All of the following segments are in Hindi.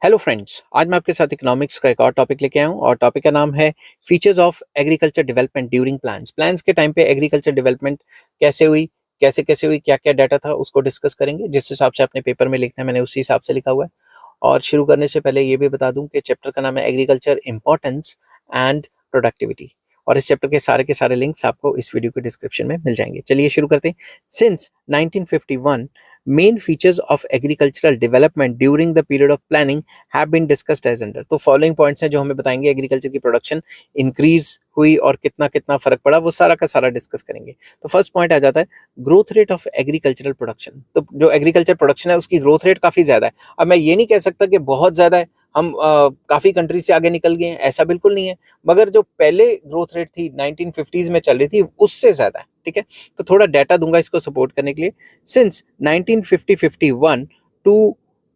हेलो फ्रेंड्स, आज मैं आपके साथ इकोनॉमिक्स का एक और टॉपिक लेके आया हूँ और टॉपिक का नाम है features of agriculture development during plans. Plans के टाइम पे एग्रीकल्चर डेवलपमेंट कैसे हुई, कैसे हुई, क्या क्या डाटा था, उसको डिस्कस करेंगे। जिस हिसाब से अपने पेपर में लिखना है मैंने उसी हिसाब से लिखा हुआ है। और शुरू करने से पहले ये भी बता दूं कि चैप्टर का नाम है एग्रीकल्चर इंपॉर्टेंस एंड प्रोडक्टिविटी, और इस चैप्टर के सारे लिंक्स आपको इस वीडियो के डिस्क्रिप्शन में मिल जाएंगे। चलिए शुरू करते हैं। Since 1951 main features of agricultural development during the period of planning have been discussed as under. तो फॉलोइंग पॉइंट्स हैं जो हमें बताएंगे एग्रीकल्चर की प्रोडक्शन इंक्रीज हुई और कितना कितना फर्क पड़ा, वो सारा का सारा डिस्कस करेंगे। तो फर्स्ट पॉइंट आ जाता है growth rate of agricultural production. तो जो एग्रीकल्चर प्रोडक्शन है उसकी ग्रोथ रेट काफी ज्यादा है। अब मैं ये नहीं कह सकता कि बहुत ज्यादा है, हम काफी कंट्री से आगे निकल गए हैं, ऐसा बिल्कुल नहीं है। मगर जो पहले ग्रोथ रेट थी 1950s में चल रही थी उससे ज्यादा है। ठीक है, तो थोड़ा डाटा दूंगा इसको सपोर्ट करने के लिए। Since 1950-51 to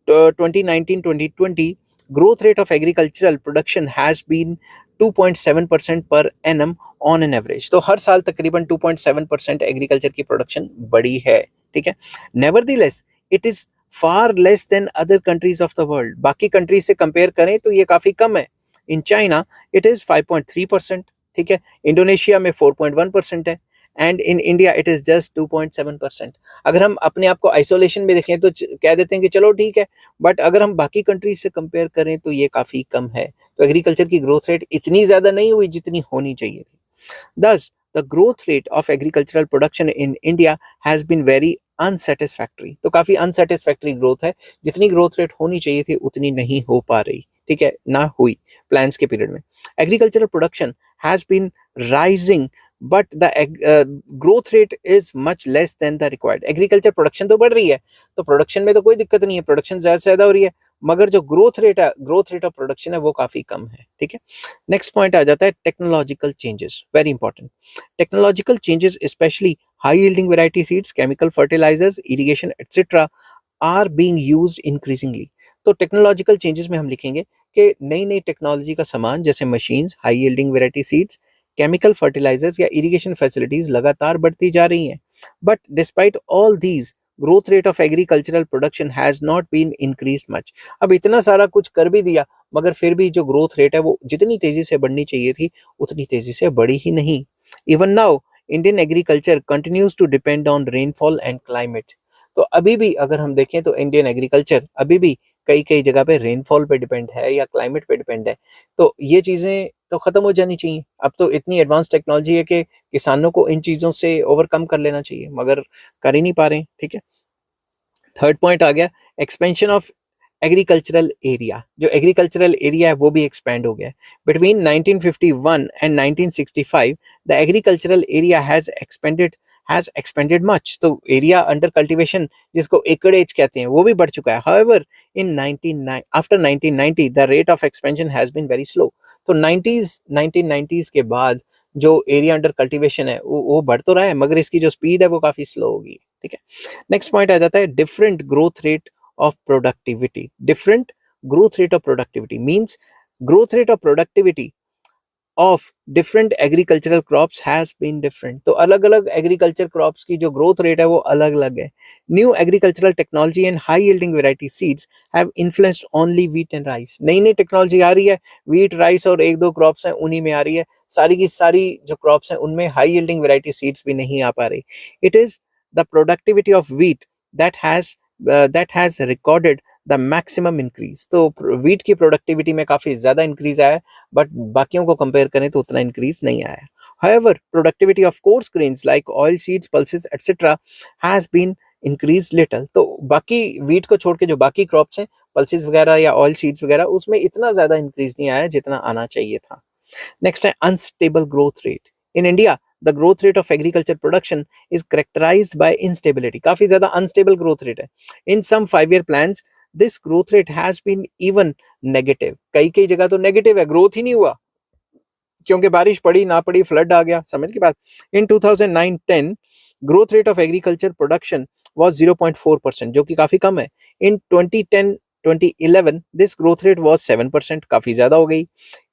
2019-2020 growth rate of agricultural production has been 2.7% per annum on an average। तो हर साल तकरीबन 2.7% एग्रीकल्चर की प्रोडक्शन बढ़ी है। ठीक है, nevertheless it is far less than other countries of the world. बाकी कंट्रीज से कंपेयर करें तो ये काफी कम है। In China it is 5.3%। ठीक है, इंडोनेशिया में 4.1% है, and in India it is just 2.7%। अगर हम अपने आप को आइसोलेशन में देखें तो कह देते हैं कि चलो ठीक है, बट अगर हम बाकी कंट्रीज से कंपेयर करें तो ये काफी कम है। तो एग्रीकल्चर की ग्रोथ रेट इतनी ज्यादा नहीं हुई जितनी होनी चाहिए थी। Thus, the growth rate of agricultural production in India has been very unsatisfactory. तो काफी अनसेटिस्फैक्ट्री ग्रोथ है, जितनी ग्रोथ रेट होनी चाहिए थी उतनी नहीं हो पा रही। ठीक है, ना हुई प्लान्स के पीरियड में। Agricultural production has been rising but the growth rate is much less than the required. Agriculture production तो बढ़ रही है, तो प्रोडक्शन में तो कोई दिक्कत नहीं है, प्रोडक्शन ज्यादा से ज्यादा हो रही है, मगर जो ग्रोथ रेट है, ग्रोथ रेट ऑफ प्रोडक्शन है वो काफी कम है। ठीक है, नेक्स्ट पॉइंट आ जाता है technological changes, very important. Technological changes specially high yielding variety seeds, chemical fertilizers, irrigation etcetera are being used increasingly. तो टेक्नोलॉजिकल चेंजेस में हम लिखेंगे कि नई नई टेक्नोलॉजी का सामान जैसे machines, high yielding variety seeds, chemical fertilizers या इरिगेशन फैसिलिटीज लगातार बढ़ती जा रही हैं। But despite all these growth rate of agricultural production has not been increase much. अब इतना सारा कुछ कर भी दिया मगर फिर भी जो ग्रोथ रेट है वो जितनी तेजी से बढ़नी चाहिए थी उतनी तेजी से बढ़ी ही नहीं। Even now Indian agriculture continues to depend on rainfall and climate. तो अभी भी अगर हम देखें तो इंडियन एग्रीकल्चर अभी भी कई कई जगह पे रेनफॉल पे डिपेंड है या क्लाइमेट पे डिपेंड है। तो ये चीजें तो खत्म हो जानी चाहिए। अब तो इतनी एडवांस टेक्नोलॉजी है कि किसानों को इन चीजों से ओवरकम कर लेना चाहिए, मगर कर ही नहीं पा रहे हैं। ठीक है, थर्ड पॉइंट आ गया एक्सपेंशन ऑफ एग्रीकल्चरल एरिया। जो एग्रीकल्चरल एरिया है वो भी एक्सपैंड हो गया है। Between 1951 and 1965 the agricultural area has expanded much. तो एरिया अंडर कल्टीवेशन जिसको एकड़ेज कहते हैं वो भी बढ़ चुका है। However in 19 after 1990 the rate of expansion has been very slow. तो 1990s के बाद जो एरिया अंडर कल्टीवेशन है वो बढ़ तो रहा है, मगर इसकी जो स्पीड है वो काफी स्लो होगी। ठीक है, नेक्स्ट पॉइंट आ जाता है different growth rate of productivity। different growth rate of productivity means growth rate of productivity of different agricultural crops has been different। तो अलग अलग एग्रीकल्चर क्रॉप्स की जो ग्रोथ रेट है वो अलग अलग है। New agricultural technology and high yielding variety seeds have influenced only wheat and rice. नई नई टेक्नोलॉजी आ रही है, व्हीट राइस और एक दो क्रॉप्स हैं उन्हीं में आ रही है। सारी की सारी जो क्रॉप्स हैं उनमें हाई यील्डिंग वेराइटी सीड्स भी नहीं आ पा रही। It is the productivity of wheat that has recorded the maximum increase. तो व्हीट की प्रोडक्टिविटी में काफी ज्यादा इंक्रीज आया है, बट बाकियों को कंपेयर करें तो उतना इंक्रीज नहीं आया। However, productivity of coarse grains like oil seeds, pulses, etc. has been increased little। तो बाकी व्हीट को छोड़ के जो बाकी क्रॉप्स हैं, पल्सेस वगैरह या ऑयल सीड्स वगैरह, उसमें इतना ज्यादा इंक्रीज नहीं आया जितना आना चाहिए था। नेक्स्ट है unstable growth rate. In India the growth rate of agriculture production is characterized by instability. काफी ज्यादा अनस्टेबल ग्रोथ रेट है। In some 5 year plans this growth rate has been even negative. कई कई जगह तो नेगेटिव है, ग्रोथ ही नहीं हुआ क्योंकि बारिश पड़ी ना पड़ी, फ्लड आ गया। समझ की बात। इन 2009-10 growth rate of agriculture production was 0.4%, जो कि काफी कम है। इन 2010 2011 this growth rate was 7%, काफी ज्यादा हो गई.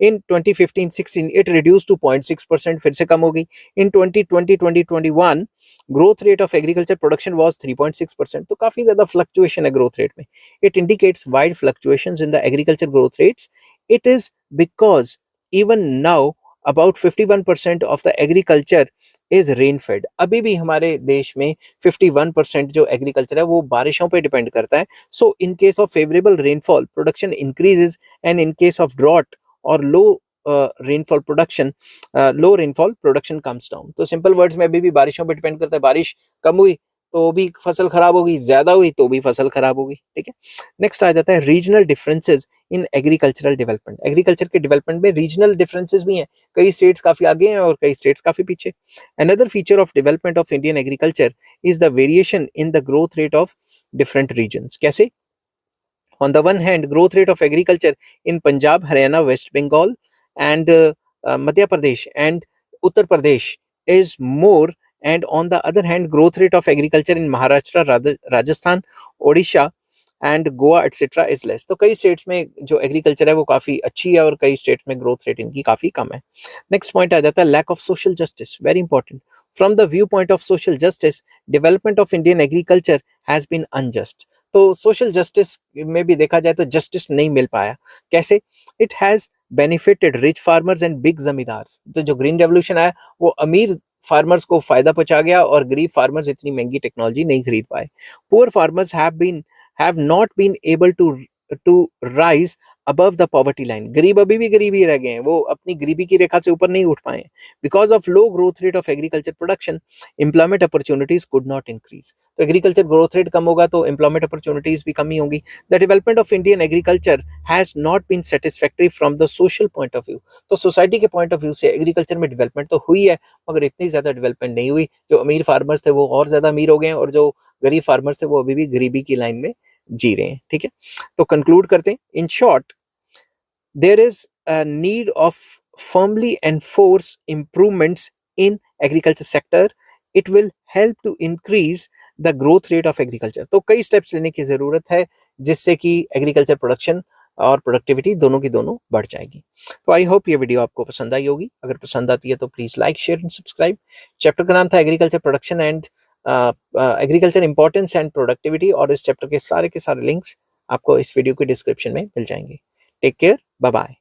In 2015-16 it reduced to 0.6%, फिर से कम हो गई. In 2020-2021 growth rate of agriculture production was 3.6%, तो काफी ज्यादा fluctuation है growth rate में. It indicates wide fluctuations in the agriculture growth rates. It is because even now about 51% of the agriculture is rain fed. अभी भी हमारे देश में 51% जो एग्रीकल्चर है वो बारिशों पे डिपेंड करता है. So in case of favorable rainfall, production increases, and in case of drought or low rainfall production comes down. तो सिंपल वर्ड्स में अभी भी बारिशों पे डिपेंड करता है. बारिश कम हुई तो भी फसल खराब होगी, ज्यादा हुई तो भी फसल खराब होगी. ठीक है. नेक्स्ट आ जाता है regional differences in agricultural development. Agriculture के डेवलपमेंट में रीजनल डिफरेंसेस भी हैं. कई स्टेट्स काफी आगे हैं और कई स्टेट्स काफी पीछे. Another feature of development of Indian agriculture is the variation in the growth rate of different regions. कैसे? On the one hand, growth rate of agriculture in Punjab, Haryana, West Bengal, and Madhya Pradesh and Uttar Pradesh is more, and on the other hand, growth rate of agriculture in Maharashtra, Rajasthan, Odisha and Goa etcetera is less. तो कई स्टेट्स में जो एग्रीकल्चर है वो काफी अच्छी है और कई स्टेट्स में ग्रोथ रेट इनकी काफी कम है. नेक्स्ट पॉइंट आ जाता है lack of social justice. Very important. From the view point of social justice, development of Indian agriculture has been unjust. तो सोशल जस्टिस में भी देखा जाए तो जस्टिस नहीं मिल पाया. कैसे? It has benefited rich farmers and big zamindars. तो जो ग्रीन रेवोल्यूशन आया वो अमीर फार्मर्स को फायदा पहुंचा गया और गरीब फार्मर्स इतनी महंगी टेक्नोलॉजी नहीं खरीद पाए. Poor farmers have not been able to rise above the poverty line. गरीब अभी भी गरीब ही रह गए हैं, वो अपनी गरीबी की रेखा से ऊपर नहीं उठ पाए. Because of low growth rate of agriculture production, employment opportunities could not increase. तो एग्रीकल्चर ग्रोथ रेट कम होगा तो एम्प्लॉयमेंट अपॉर्चुनिटीज भी कमी होंगी. The development of Indian agriculture has not been satisfactory from the social point of view. तो सोसाइटी के पॉइंट ऑफ व्यू से एग्रीकल्चर में डेवलपमेंट तो हुई है मगर इतनी ज्यादा डेवलपमेंट नहीं हुई. जो अमीर फार्मर्स थे वो और ज्यादा अमीर हो गए हैं और जो गरीब फार्मर्स थे वो अभी भी गरीबी की लाइन में जी रहे हैं. ठीक है. तो कंक्लूड करते हैं. In short, there is a need of firmly enforce improvements in agriculture sector. It will help to increase the growth rate of agriculture. तो कई स्टेप्स लेने की जरूरत है जिससे कि एग्रीकल्चर प्रोडक्शन और प्रोडक्टिविटी दोनों की दोनों बढ़ जाएगी. तो आई होप ये वीडियो आपको पसंद आई होगी. अगर पसंद आती है तो please like, share and subscribe. Chapter का नाम था agriculture production and agriculture importance and productivity और इस चैप्टर के सारे लिंक्स आपको इस वीडियो के डिस्क्रिप्शन में मिल जाएंगे. Take care. Bye bye.